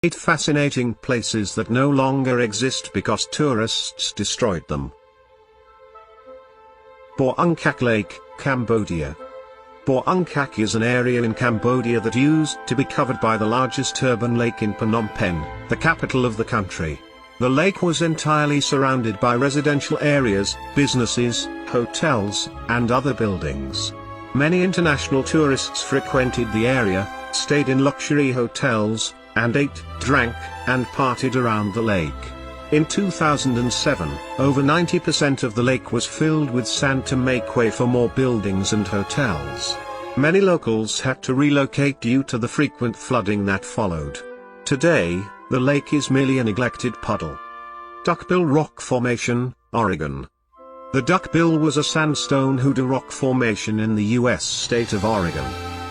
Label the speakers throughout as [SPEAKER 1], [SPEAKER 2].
[SPEAKER 1] 8 fascinating places that no longer exist because tourists destroyed them. Boongkak Lake, Cambodia. Boongkak is an area in Cambodia that used to be covered by the largest urban lake in Phnom Penh, the capital of the country. The lake was entirely surrounded by residential areas, businesses, hotels, and other buildings. Many international tourists frequented the area, stayed in luxury hotels, and ate, drank, and partied around the lake. In 2007, over 90% of the lake was filled with sand to make way for more buildings and hotels. Many locals had to relocate due to the frequent flooding that followed. Today, the lake is merely a neglected puddle. Duckbill Rock Formation, Oregon. The Duckbill was a sandstone hoodoo rock formation in the U.S. state of Oregon.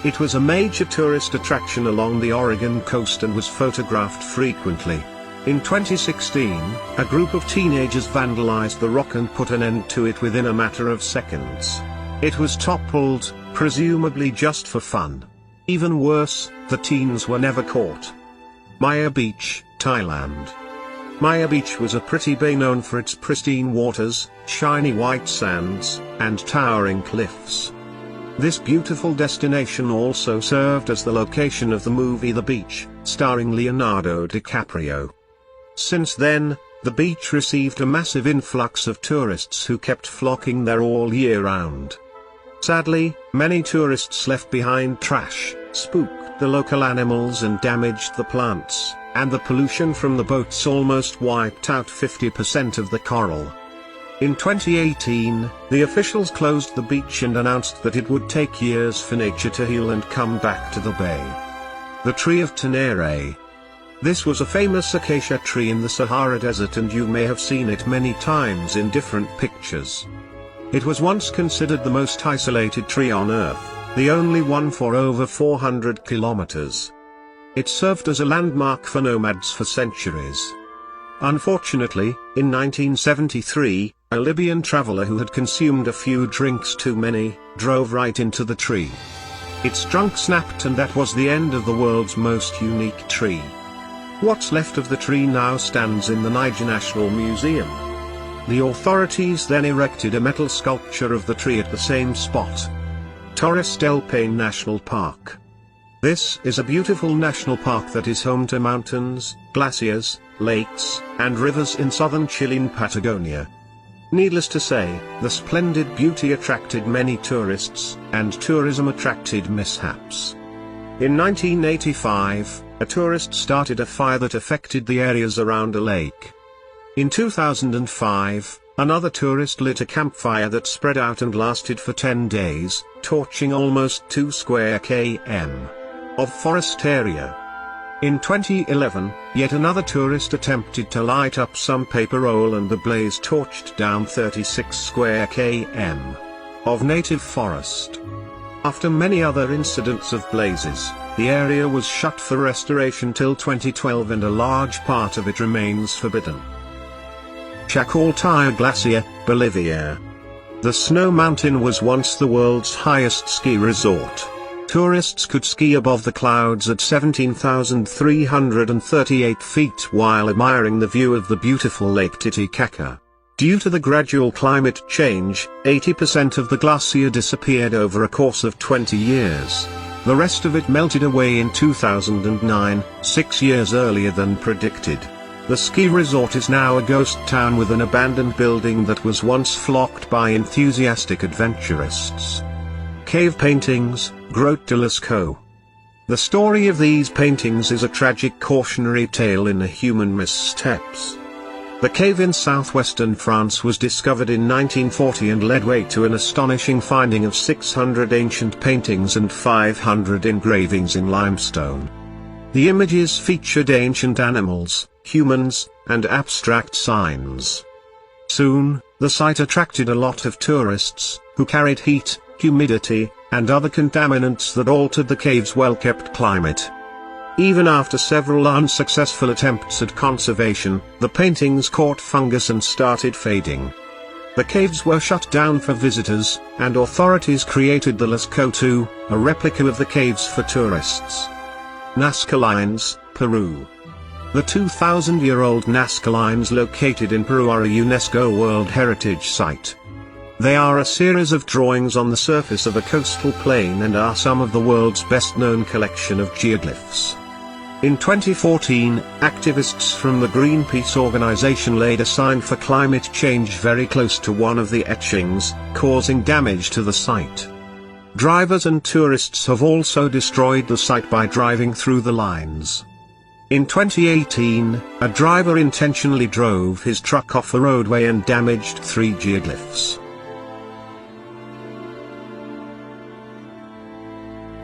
[SPEAKER 1] It was a major tourist attraction along the Oregon coast and was photographed frequently. In 2016, a group of teenagers vandalized the rock and put an end to it within a matter of seconds. It was toppled, presumably just for fun. Even worse, the teens were never caught. Maya Beach, Thailand. Maya Beach was a pretty bay known for its pristine waters, shiny white sands, and towering cliffs. This beautiful destination also served as the location of the movie The Beach, starring Leonardo DiCaprio. Since then, the beach received a massive influx of tourists who kept flocking there all year round. Sadly, many tourists left behind trash, spooked the local animals and damaged the plants, and the pollution from the boats almost wiped out 50% of the coral. In 2018, the officials closed the beach and announced that it would take years for nature to heal and come back to the bay. The Tree of Tenere. This was a famous acacia tree in the Sahara Desert, and you may have seen it many times in different pictures. It was once considered the most isolated tree on Earth, the only one for over 400 kilometers. It served as a landmark for nomads for centuries. Unfortunately, in 1973, a Libyan traveler who had consumed a few drinks too many, drove right into the tree. Its trunk snapped, and that was the end of the world's most unique tree. What's left of the tree now stands in the Niger National Museum. The authorities then erected a metal sculpture of the tree at the same spot. Torres del Paine National Park. This is a beautiful national park that is home to mountains, glaciers, lakes, and rivers in southern Chilean Patagonia. Needless to say, the splendid beauty attracted many tourists, and tourism attracted mishaps. In 1985, a tourist started a fire that affected the areas around a lake. In 2005, another tourist lit a campfire that spread out and lasted for 10 days, torching almost 2 square km of forest area. In 2011, yet another tourist attempted to light up some paper roll, and the blaze torched down 36 square km of native forest. After many other incidents of blazes, the area was shut for restoration till 2012, and a large part of it remains forbidden. Chacoltaya Glacier, Bolivia. The snow mountain was once the world's highest ski resort. Tourists could ski above the clouds at 17,338 feet while admiring the view of the beautiful Lake Titicaca. Due to the gradual climate change, 80% of the glacier disappeared over a course of 20 years. The rest of it melted away in 2009, 6 years earlier than predicted. The ski resort is now a ghost town with an abandoned building that was once flocked by enthusiastic adventurists. Cave paintings, Grotte de Lascaux. The story of these paintings is a tragic cautionary tale in the human missteps. The cave in southwestern France was discovered in 1940 and led way to an astonishing finding of 600 ancient paintings and 500 engravings in limestone. The images featured ancient animals, humans, and abstract signs. Soon, the site attracted a lot of tourists, who carried heat, humidity, and other contaminants that altered the cave's well-kept climate. Even after several unsuccessful attempts at conservation, the paintings caught fungus and started fading. The caves were shut down for visitors, and authorities created the Lascaux II, a replica of the caves for tourists. Nazca Lines, Peru. The 2,000-year-old Nazca Lines located in Peru are a UNESCO World Heritage Site. They are a series of drawings on the surface of a coastal plain and are some of the world's best-known collection of geoglyphs. In 2014, activists from the Greenpeace organization laid a sign for climate change very close to one of the etchings, causing damage to the site. Drivers and tourists have also destroyed the site by driving through the lines. In 2018, a driver intentionally drove his truck off the roadway and damaged 3 geoglyphs.